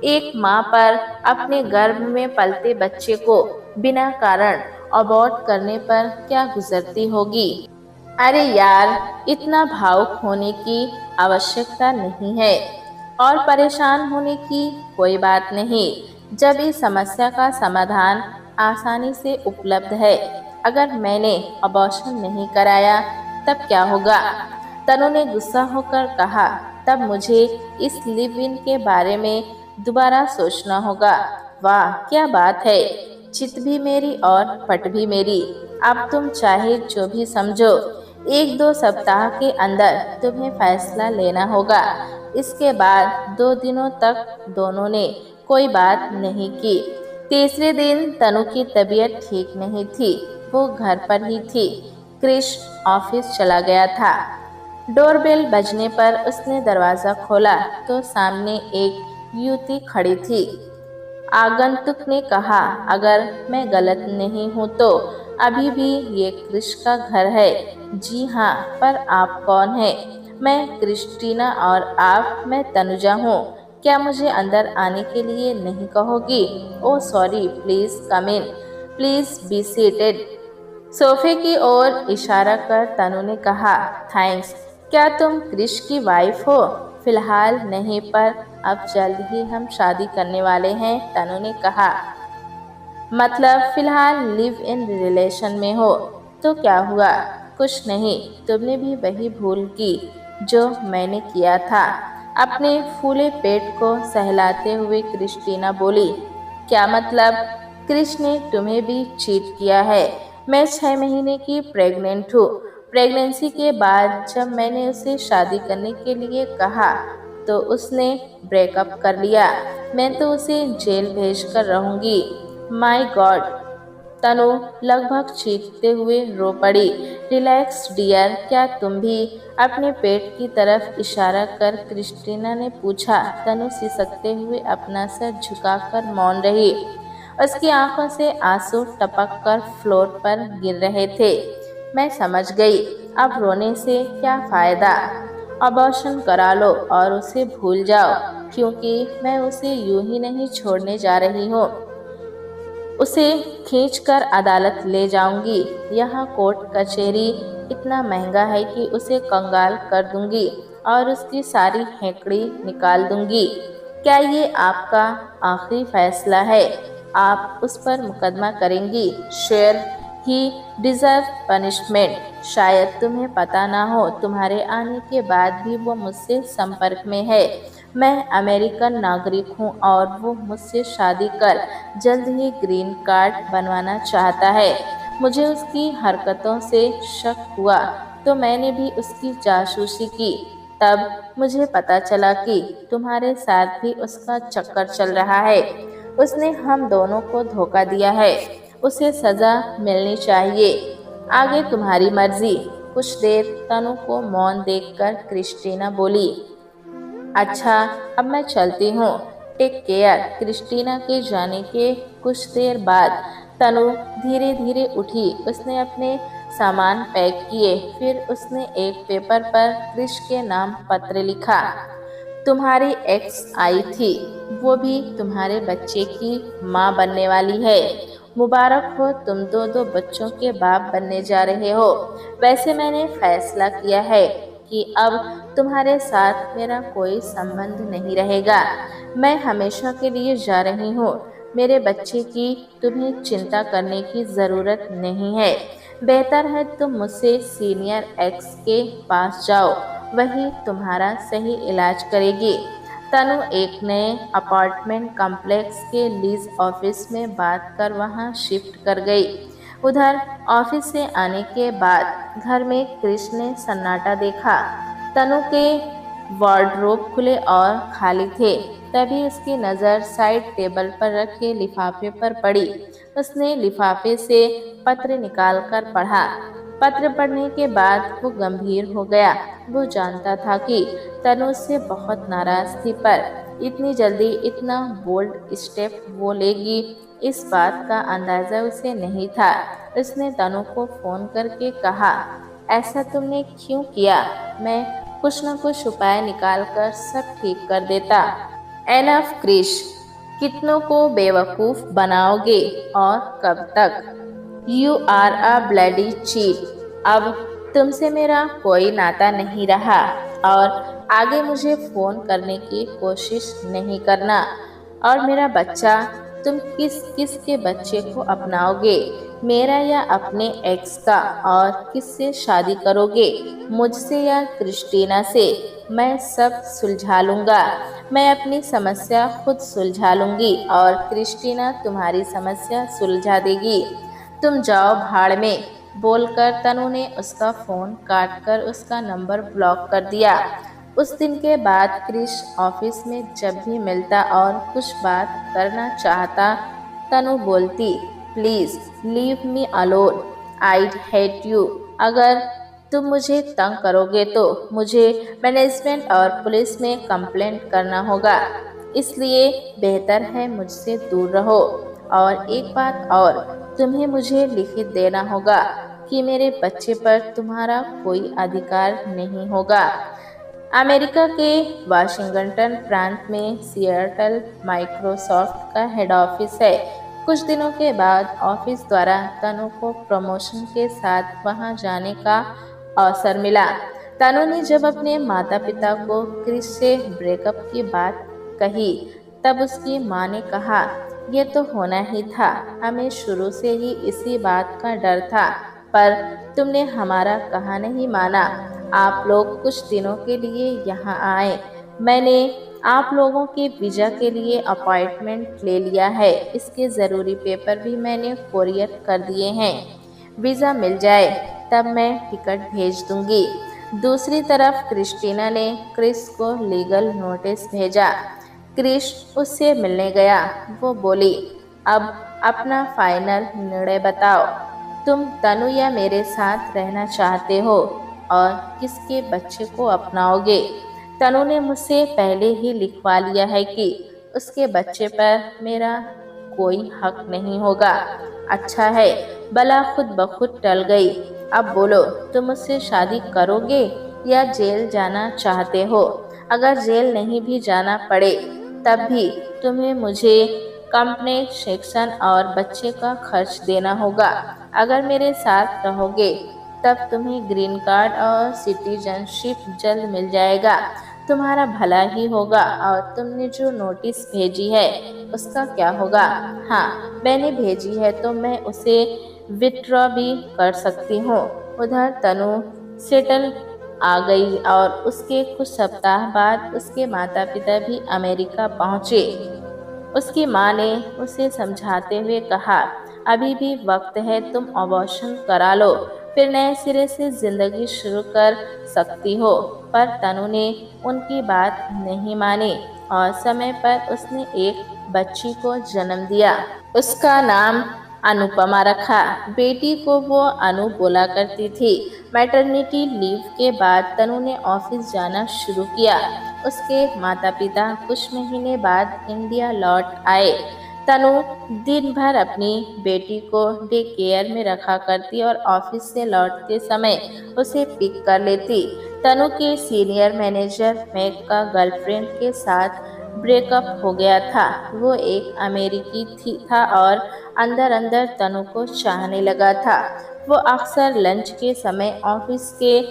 एक माँ पर अपने गर्भ में पलते बच्चे को बिना कारण अबॉर्ट करने पर क्या गुजरती होगी। अरे यार, इतना भावुक होने की आवश्यकता नहीं है और परेशान होने की कोई बात नहीं। जब इस समस्या का समाधान आसानी से उपलब्ध है। अगर मैंने अबॉर्शन नहीं कराया तब क्या होगा? तनु ने गुस्सा होकर कहा, तब मुझे इस लिव इन के बारे में दोबारा सोचना होगा। वाह क्या बात है, चित भी मेरी और पट भी मेरी। अब तुम चाहे जो भी समझो, 1-2 सप्ताह के अंदर तुम्हें फैसला लेना होगा। इसके बाद 2 दिनों तक दोनों ने कोई बात नहीं की। तीसरे दिन तनु की तबीयत ठीक नहीं थी। वो घर पर ही थी। क्रिश ऑफिस चला गया था। डोरबेल बजने पर उसने दरवाजा खोला तो सामने एक युवती खड़ी थी। आगंतुक ने कहा, अगर मैं गलत नहीं हूँ तो अभी भी ये क्रिश का घर है। जी हाँ, पर आप कौन हैं? मैं क्रिस्टीना और आप? मैं तनुजा हूँ। क्या मुझे अंदर आने के लिए नहीं कहोगी? Oh sorry, please come in. Please be seated. सोफे की ओर इशारा कर तनु ने कहा, थैंक्स। क्या तुम क्रिश की वाइफ हो? फिलहाल नहीं, पर अब जल्द ही हम शादी करने वाले हैं, तनु ने कहा। मतलब फिलहाल लिव इन रिलेशन में हो? तो क्या हुआ? कुछ नहीं, तुमने भी वही भूल की जो मैंने किया था। अपने फूले पेट को सहलाते हुए क्रिस्टीना बोली। क्या मतलब? क्रिश ने तुम्हें भी चीट किया है। मैं 6 महीने की प्रेग्नेंट हूँ। प्रेगनेंसी के बाद जब मैंने उसे शादी करने के लिए कहा तो उसने ब्रेकअप कर लिया। मैं तो उसे जेल भेज कर रहूंगी। माय गॉड, तनु लगभग चीखते हुए रो पड़ी। रिलैक्स डियर, क्या तुम भी? अपने पेट की तरफ इशारा कर क्रिस्टीना ने पूछा। तनु सिसकते हुए अपना सर झुकाकर मौन रही। उसकी आंखों से आंसू टपक कर फ्लोर पर गिर रहे थे। मैं समझ गई, अब रोने से क्या फायदा? अबॉर्शन करा लो और उसे भूल जाओ, क्योंकि मैं उसे यूं ही नहीं छोड़ने जा रही हूँ। उसे खींचकर अदालत ले जाऊंगी। यहाँ कोर्ट कचहरी इतना महंगा है कि उसे कंगाल कर दूंगी और उसकी सारी हेकड़ी निकाल दूंगी। क्या ये आपका आखिरी फैसला है? आप उस पर मुकदमा करेंगी? Share he deserve punishment. शायद तुम्हें पता ना हो, तुम्हारे आने के बाद भी वो मुझसे संपर्क में है। मैं अमेरिकन नागरिक हूँ और वो मुझसे शादी कर जल्द ही ग्रीन कार्ड बनवाना चाहता है। मुझे उसकी हरकतों से शक हुआ तो मैंने भी उसकी जासूसी की। तब मुझे पता चला कि तुम्हारे साथ भी उसका चक्कर चल रहा है। उसने हम दोनों को धोखा दिया है। उसे सजा मिलनी चाहिए। आगे तुम्हारी मर्जी। कुछ देर तनु को मौन देखकर क्रिस्टीना बोली, अच्छा अब मैं चलती हूँ। Take care. क्रिस्टीना के जाने के कुछ देर बाद तनु धीरे धीरे उठी। उसने अपने सामान पैक किए। फिर उसने एक पेपर पर क्रिश के नाम पत्र लिखा। तुम्हारी एक्स आई थी, वो भी तुम्हारे बच्चे की माँ बनने वाली है। मुबारक हो, तुम दो बच्चों के बाप बनने जा रहे हो। वैसे मैंने फैसला किया है कि अब तुम्हारे साथ मेरा कोई संबंध नहीं रहेगा। मैं हमेशा के लिए जा रही हूँ। मेरे बच्चे की तुम्हें चिंता करने की ज़रूरत नहीं है। बेहतर है तुम मुझसे सीनियर एक्स के पास जाओ, वही तुम्हारा सही इलाज करेगी। तनु एक नए अपार्टमेंट कॉम्प्लेक्स के लीज ऑफिस में बात कर वहां शिफ्ट कर गई। उधर ऑफिस से आने के बाद घर में क्रिश ने सन्नाटा देखा। तनु के वार्डरोब खुले और खाली थे। तभी उसकी नज़र साइड टेबल पर रखे लिफाफे पर पड़ी। उसने लिफाफे से पत्र निकालकर पढ़ा। पत्र पढ़ने के बाद वो गंभीर हो गया। वो जानता था कि तनु उससे बहुत नाराज थी, पर इतनी जल्दी इतना बोल्ड स्टेप वो लेगी, इस बात का अंदाज़ा उसे नहीं था। उसने तनु को फ़ोन करके कहा, ऐसा तुमने क्यों किया? मैं कुछ न कुछ उपाय निकाल कर सब ठीक कर देता। एनफ क्रिश, कितनों को बेवकूफ बनाओगे और कब तक? You are a bloody cheat, अब तुमसे मेरा कोई नाता नहीं रहा और आगे मुझे फोन करने की कोशिश नहीं करना। और मेरा बच्चा, तुम किस किस के बच्चे को अपनाओगे, मेरा या अपने एक्स का? और किससे शादी करोगे, मुझसे या क्रिस्टीना से? मैं सब सुलझा लूंगा। मैं अपनी समस्या खुद सुलझा लूंगी और क्रिस्टीना तुम्हारी समस्या सुलझा देगी। तुम जाओ भाड़ में, बोलकर तनु ने उसका फोन काटकर उसका नंबर ब्लॉक कर दिया। उस दिन के बाद क्रिश ऑफिस में जब भी मिलता और कुछ बात करना चाहता, तनु बोलती, please leave me alone, I hate you. अगर तुम मुझे तंग करोगे तो मुझे मैनेजमेंट और पुलिस में कंप्लेंट करना होगा, इसलिए बेहतर है मुझसे दूर रहो। और एक बात और, तुम्हें मुझे लिखित देना होगा कि मेरे बच्चे पर तुम्हारा कोई अधिकार नहीं होगा। अमेरिका के वाशिंगटन प्रांत में सिएटल माइक्रोसॉफ्ट का हेड ऑफिस है। कुछ दिनों के बाद ऑफिस द्वारा तनु को प्रमोशन के साथ वहां जाने का अवसर मिला। तनु ने जब अपने माता पिता को क्रिस से ब्रेकअप की बात कही, तब उसकी माँ ने कहा, यह तो होना ही था, हमें शुरू से ही इसी बात का डर था, पर तुमने हमारा कहा नहीं माना। आप लोग कुछ दिनों के लिए यहाँ आए। मैंने आप लोगों के वीज़ा के लिए अपॉइंटमेंट ले लिया है। इसके ज़रूरी पेपर भी मैंने कोरियर कर दिए हैं। वीज़ा मिल जाए तब मैं टिकट भेज दूंगी। दूसरी तरफ क्रिस्टीना ने क्रिस को लीगल नोटिस भेजा। क्रिश उससे मिलने गया। वो बोली, अब अपना फाइनल निर्णय बताओ। तुम तनु या मेरे साथ रहना चाहते हो और किसके बच्चे को अपनाओगे? तनु ने मुझसे पहले ही लिखवा लिया है कि उसके बच्चे पर मेरा कोई हक नहीं होगा। अच्छा है, बला खुद ब खुद टल गई। अब बोलो, तुम मुझसे शादी करोगे या जेल जाना चाहते हो? अगर जेल नहीं भी जाना पड़े तब भी तुम्हें मुझे कंपनी सेक्शन और बच्चे का खर्च देना होगा। अगर मेरे साथ रहोगे तब तुम्हें ग्रीन कार्ड और सिटीजनशिप जल्द मिल जाएगा। तुम्हारा भला ही होगा। और तुमने जो नोटिस भेजी है उसका क्या होगा? हाँ, मैंने भेजी है तो मैं उसे विथड्रॉ भी कर सकती हूँ। उधर तनु सेटल आ गई और उसके कुछ सप्ताह बाद उसके माता पिता भी अमेरिका पहुँचे। उसकी माँ ने उसे समझाते हुए कहा, अभी भी वक्त है, तुम अबॉर्शन करा लो, फिर नए सिरे से जिंदगी शुरू कर सकती हो। पर तनु ने उनकी बात नहीं मानी और समय पर उसने एक बच्ची को जन्म दिया। उसका नाम अनुपमा रखा। बेटी को वो अनु बोला करती थी। मैटरनिटी लीव के बाद तनु ने ऑफिस जाना शुरू किया। उसके माता पिता कुछ महीने बाद इंडिया लौट आए। तनु दिन भर अपनी बेटी को डे केयर में रखा करती और ऑफिस से लौटते समय उसे पिक कर लेती। तनु के सीनियर मैनेजर मैक का गर्लफ्रेंड के साथ ब्रेकअप हो गया था। वो एक अमेरिकी था और अंदर अंदर तनु को चाहने लगा था। वो अक्सर लंच के समय ऑफिस के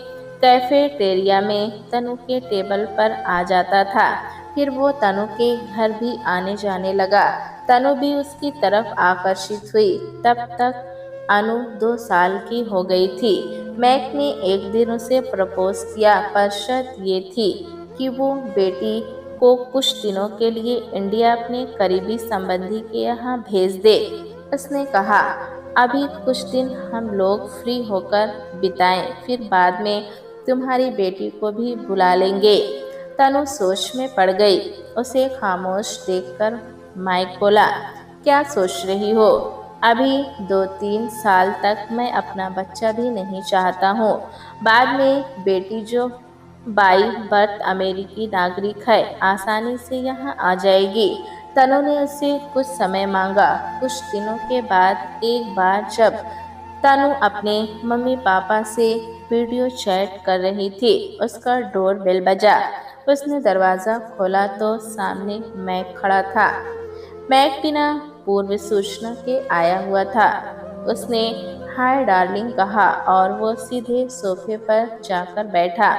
कैफेटेरिया में तनु के टेबल पर आ जाता था। फिर वो तनु के घर भी आने जाने लगा। तनु भी उसकी तरफ आकर्षित हुई। तब तक अनु 2 साल की हो गई थी। मैक ने एक दिन उसे प्रपोज किया, पर शर्त ये थी कि वो बेटी को कुछ दिनों के लिए इंडिया अपने करीबी संबंधी के यहाँ भेज दे। उसने कहा, अभी कुछ दिन हम लोग फ्री होकर बिताएं, फिर बाद में तुम्हारी बेटी को भी बुला लेंगे। तनु सोच में पड़ गई। उसे खामोश देखकर माइक बोला, क्या सोच रही हो? अभी 2-3 साल तक मैं अपना बच्चा भी नहीं चाहता हूँ। बाद में बेटी जो बाई बर्थ अमेरिकी नागरिक है, आसानी से यहाँ आ जाएगी। तनु ने उससे कुछ समय मांगा। कुछ दिनों के बाद एक बार जब तनु अपने मम्मी पापा से वीडियो चैट कर रही थी, उसका डोर बेल बजा। उसने दरवाज़ा खोला तो सामने मैक खड़ा था। मैक बिना पूर्व सूचना के आया हुआ था। उसने हाय डार्लिंग कहा और वो सीधे सोफे पर जाकर बैठा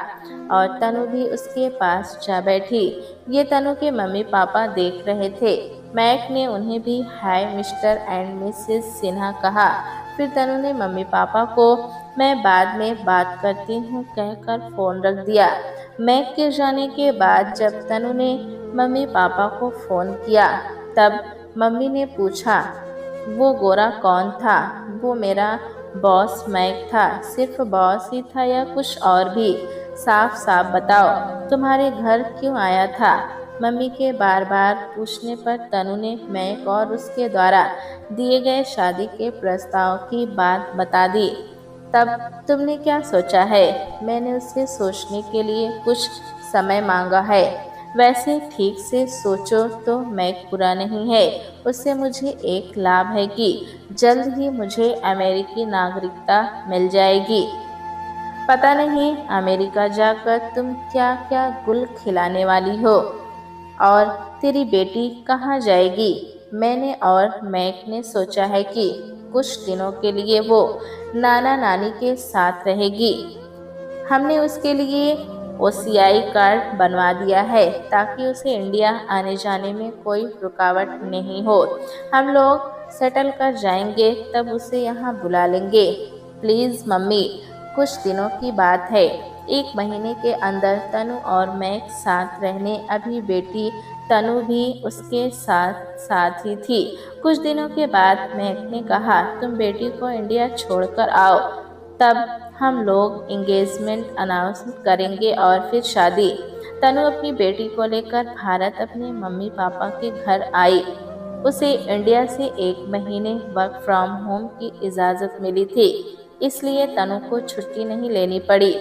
और तनु भी उसके पास जा बैठी। ये तनु के मम्मी पापा देख रहे थे। मैक ने उन्हें भी हाय मिस्टर एंड मिसेस सिन्हा कहा। फिर तनु ने मम्मी पापा को मैं बाद में बात करती हूँ कहकर फ़ोन रख दिया। मैक के जाने के बाद जब तनु ने मम्मी पापा को फ़ोन किया तब मम्मी ने पूछा, वो गोरा कौन था? वो मेरा बॉस मैक था। सिर्फ बॉस ही था या कुछ और भी? साफ साफ बताओ, तुम्हारे घर क्यों आया था? मम्मी के बार बार पूछने पर तनु ने मैक और उसके द्वारा दिए गए शादी के प्रस्ताव की बात बता दी। तब तुमने क्या सोचा है? मैंने उससे सोचने के लिए कुछ समय मांगा है। वैसे ठीक से सोचो तो मैक बुरा नहीं है। उससे मुझे एक लाभ है कि जल्द ही मुझे अमेरिकी नागरिकता मिल जाएगी। पता नहीं अमेरिका जाकर तुम क्या क्या गुल खिलाने वाली हो। और तेरी बेटी कहाँ जाएगी? मैंने और मैक ने सोचा है कि कुछ दिनों के लिए वो नाना नानी के साथ रहेगी। हमने उसके लिए ओसीआई कार्ड बनवा दिया है ताकि उसे इंडिया आने जाने में कोई रुकावट नहीं हो। हम लोग सेटल कर जाएंगे तब उसे यहाँ बुला लेंगे। प्लीज़ मम्मी, कुछ दिनों की बात है। 1 महीने के अंदर तनु और मैं साथ रहने। अभी बेटी तनु भी उसके साथ साथ ही थी। कुछ दिनों के बाद मैक ने कहा, तुम बेटी को इंडिया छोड़कर आओ, तब हम लोग एंगेजमेंट अनाउंस करेंगे और फिर शादी। तनु अपनी बेटी को लेकर भारत अपने मम्मी पापा के घर आई। उसे इंडिया से 1 महीने वर्क फ्रॉम होम की इजाज़त मिली थी, इसलिए तनु को छुट्टी नहीं लेनी पड़ी।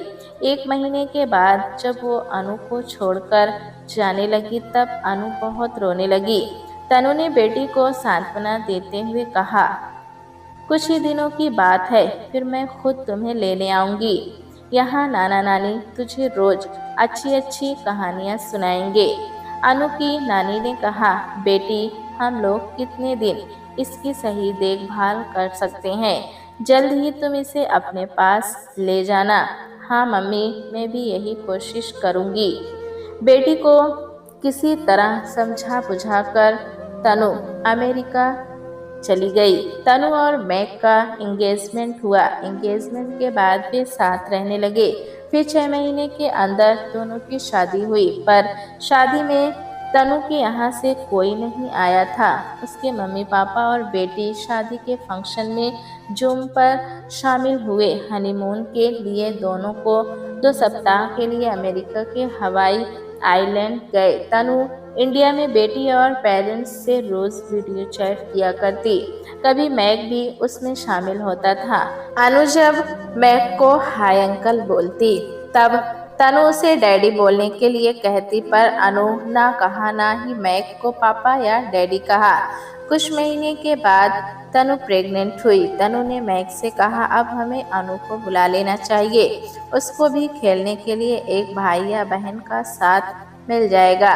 1 महीने के बाद जब वो अनु को छोड़कर जाने लगी तब अनु बहुत रोने लगी। तनु ने बेटी को सांत्वना देते हुए कहा, कुछ ही दिनों की बात है, फिर मैं खुद तुम्हें लेने आऊंगी। यहाँ नाना नानी तुझे रोज अच्छी अच्छी कहानियाँ सुनाएंगे। अनु की नानी ने कहा, बेटी हम लोग कितने दिन इसकी सही देखभाल कर सकते हैं? जल्द ही तुम इसे अपने पास ले जाना। हाँ मम्मी, मैं भी यही कोशिश करूँगी। बेटी को किसी तरह समझा बुझाकर तनु अमेरिका चली गई। तनु और मैक का एंगेजमेंट हुआ। एंगेजमेंट के बाद वे साथ रहने लगे। फिर 6 महीने के अंदर दोनों की शादी हुई, पर शादी में तनु के यहाँ से कोई नहीं आया था। उसके मम्मी पापा और बेटी शादी के फंक्शन में जूम पर शामिल हुए। हनीमून के लिए दोनों को 2 सप्ताह के लिए अमेरिका के हवाई आइलैंड गए। तनु इंडिया में बेटी और पेरेंट्स से रोज वीडियो चैट किया करती। कभी मैक भी उसमें शामिल होता था। अनु जब मैक को हाय अंकल बोलती तब तनु उसे डैडी बोलने के लिए कहती, पर अनु ना कहा ना ही मैक को पापा या डैडी कहा। कुछ महीने के बाद तनु प्रेग्नेंट हुई। तनु ने मैक से कहा, अब हमें अनु को बुला लेना चाहिए। उसको भी खेलने के लिए एक भाई या बहन का साथ मिल जाएगा।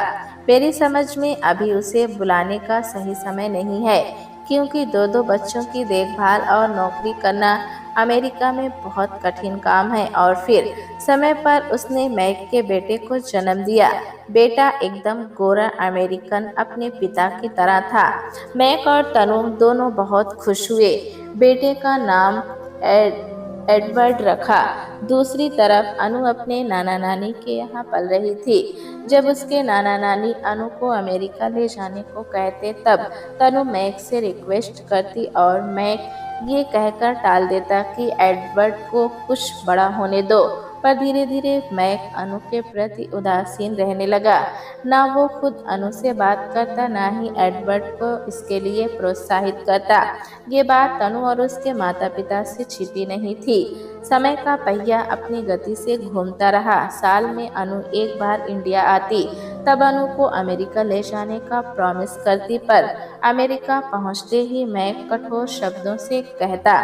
मेरी समझ में अभी उसे बुलाने का सही समय नहीं है, क्योंकि 2 बच्चों की देखभाल और नौकरी करना अमेरिका में बहुत कठिन काम है। और फिर समय पर उसने मैक के बेटे को जन्म दिया। बेटा एकदम गोरा अमेरिकन अपने पिता की तरह था। मैक और तनु दोनों बहुत खुश हुए। बेटे का नाम एडवर्ड रखा। दूसरी तरफ अनु अपने नाना नानी के यहाँ पल रही थी। जब उसके नाना नानी अनु को अमेरिका ले जाने को कहते तब तनु मैक से रिक्वेस्ट करती और मैक ये कहकर टाल देता कि एडवर्ड को कुछ बड़ा होने दो। पर धीरे धीरे मैक अनु के प्रति उदासीन रहने लगा। ना वो खुद अनु से बात करता, ना ही एडवर्ड को इसके लिए प्रोत्साहित करता। ये बात तनु और उसके माता पिता से छिपी नहीं थी। समय का पहिया अपनी गति से घूमता रहा। साल में अनु एक बार इंडिया आती, तब अनु को अमेरिका ले जाने का प्रॉमिस करती, पर अमेरिका पहुंचते ही मैं कठोर शब्दों से कहता,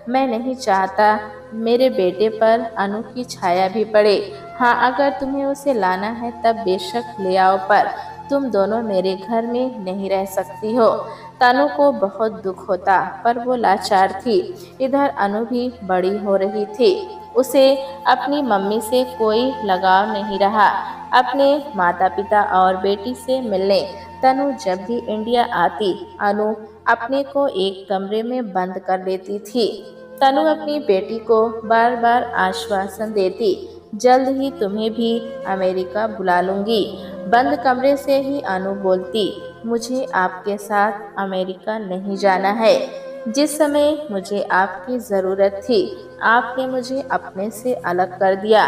मैं नहीं चाहता मेरे बेटे पर अनु की छाया भी पड़े। हाँ, अगर तुम्हें उसे लाना है तब बेशक ले आओ, पर तुम दोनों मेरे घर में नहीं रह सकती हो। तनु को बहुत दुख होता, पर वो लाचार थी। इधर अनु भी बड़ी हो रही थी। उसे अपनी मम्मी से कोई लगाव नहीं रहा, अपने माता पिता और बेटी से मिलने। तनु जब भी इंडिया आती, अनु अपने को एक कमरे में बंद कर लेती थी। तनु अपनी बेटी को बार बार आश्वासन देती, जल्द ही तुम्हें भी अमेरिका बुला लूंगी। बंद कमरे से ही अनु बोलती, मुझे आपके साथ अमेरिका नहीं जाना है। जिस समय मुझे आपकी ज़रूरत थी, आपने मुझे अपने से अलग कर दिया।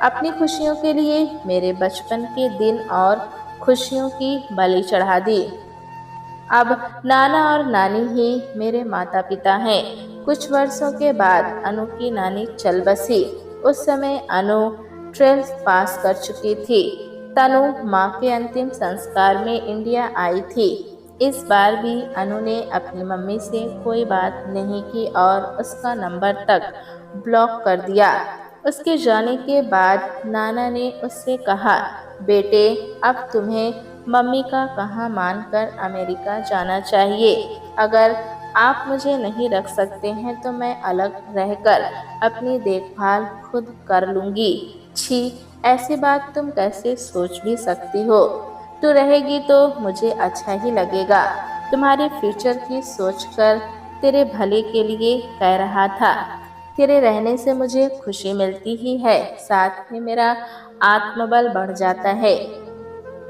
अपनी खुशियों के लिए मेरे बचपन के दिन और खुशियों की बलि चढ़ा दी। अब नाना और नानी ही मेरे माता पिता हैं। कुछ वर्षों के बाद अनु की नानी चल बसी। उस समय अनु 12th पास कर चुकी थी। तनु माँ के अंतिम संस्कार में इंडिया आई थी। इस बार भी अनु ने अपनी मम्मी से कोई बात नहीं की और उसका नंबर तक ब्लॉक कर दिया। उसके जाने के बाद नाना ने उससे कहा, बेटे, अब तुम्हें मम्मी का कहा मानकर अमेरिका जाना चाहिए। अगर आप मुझे नहीं रख सकते हैं तो मैं अलग रहकर अपनी देखभाल खुद कर लूँगी। छी, ऐसी बात तुम कैसे सोच भी सकती हो? तू रहेगी तो मुझे अच्छा ही लगेगा। तुम्हारे फ्यूचर की सोचकर तेरे भले के लिए कह रहा था। तेरे रहने से मुझे खुशी मिलती ही है, साथ में मेरा आत्मबल बढ़ जाता है।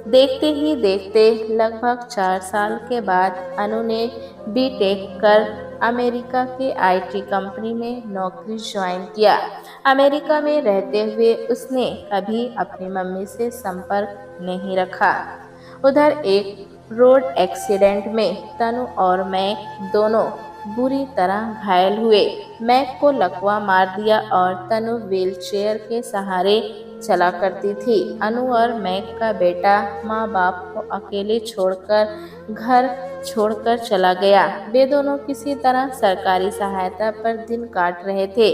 देखते ही देखते लगभग 4 साल के बाद अनु ने बीटेक कर अमेरिका के आईटी कंपनी में नौकरी ज्वाइन किया। अमेरिका में रहते हुए उसने कभी अपनी मम्मी से संपर्क नहीं रखा। उधर एक रोड एक्सीडेंट में तनु और मैं दोनों बुरी तरह घायल हुए। मैक को लकवा मार दिया और तनु व्हीलचेयर के सहारे चला करती थी। अनु और मैक का बेटा माँ बाप को अकेले छोड़कर घर छोड़कर चला गया। वे दोनों किसी तरह सरकारी सहायता पर दिन काट रहे थे।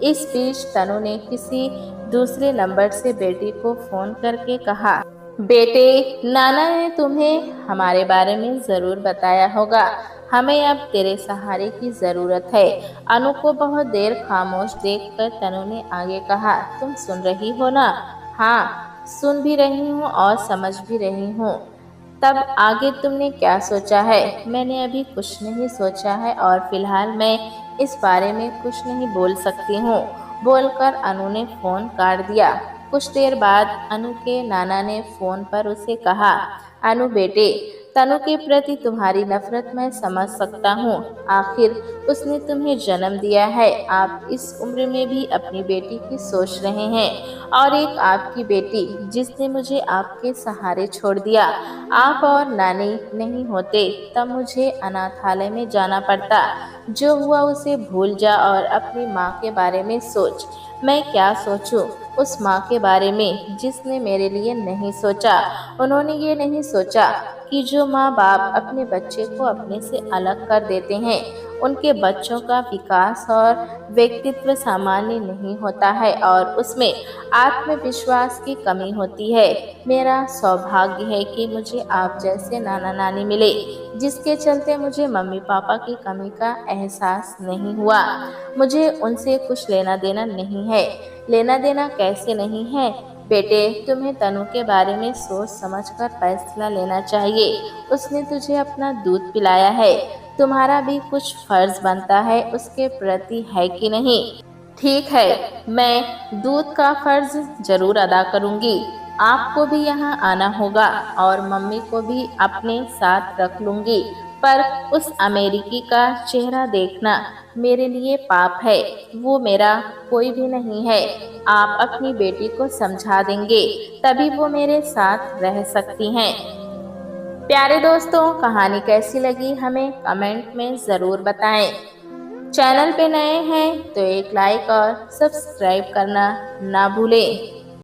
इस बीच तनु ने किसी दूसरे नंबर से बेटी को फोन करके कहा, बेटे, नाना ने तुम्हें हमारे बारे में ज़रूर बताया होगा। हमें अब तेरे सहारे की ज़रूरत है। अनु को बहुत देर खामोश देखकर तनु ने आगे कहा, तुम सुन रही हो ना? हाँ, सुन भी रही हूँ और समझ भी रही हूँ। तब आगे तुमने क्या सोचा है? मैंने अभी कुछ नहीं सोचा है और फिलहाल मैं इस बारे में कुछ नहीं बोल सकती हूँ, बोलकर अनु ने फ़ोन काट दिया। कुछ देर बाद अनु के नाना ने फ़ोन पर उसे कहा, अनु बेटे, तनु के प्रति तुम्हारी नफरत मैं समझ सकता हूँ। आखिर उसने तुम्हें जन्म दिया है। आप इस उम्र में भी अपनी बेटी की सोच रहे हैं, और एक आपकी बेटी जिसने मुझे आपके सहारे छोड़ दिया। आप और नानी नहीं होते तब मुझे अनाथालय में जाना पड़ता। जो हुआ उसे भूल जा और अपनी माँ के बारे में सोच। मैं क्या सोचूं उस माँ के बारे में जिसने मेरे लिए नहीं सोचा। उन्होंने ये नहीं सोचा कि जो माँ बाप अपने बच्चे को अपने से अलग कर देते हैं, उनके बच्चों का विकास और व्यक्तित्व सामान्य नहीं होता है और उसमें आत्मविश्वास की कमी होती है। मेरा सौभाग्य है कि मुझे आप जैसे नाना नानी मिले, जिसके चलते मुझे मम्मी पापा की कमी का एहसास नहीं हुआ। मुझे उनसे कुछ लेना देना नहीं है। लेना देना कैसे नहीं है? बेटे, तुम्हें तनु के बारे में सोच समझकर फैसला लेना चाहिए। उसने तुझे अपना दूध पिलाया है, तुम्हारा भी कुछ फर्ज बनता है उसके प्रति, है कि नहीं? ठीक है, मैं दूध का फर्ज जरूर अदा करूंगी। आपको भी यहाँ आना होगा और मम्मी को भी अपने साथ रख लूंगी, पर उस अमेरिकी का चेहरा देखना मेरे लिए पाप है। वो मेरा कोई भी नहीं है। आप अपनी बेटी को समझा देंगे तभी वो मेरे साथ रह सकती हैं। प्यारे दोस्तों, कहानी कैसी लगी हमें कमेंट में ज़रूर बताएं। चैनल पे नए हैं तो एक लाइक और सब्सक्राइब करना ना भूलें।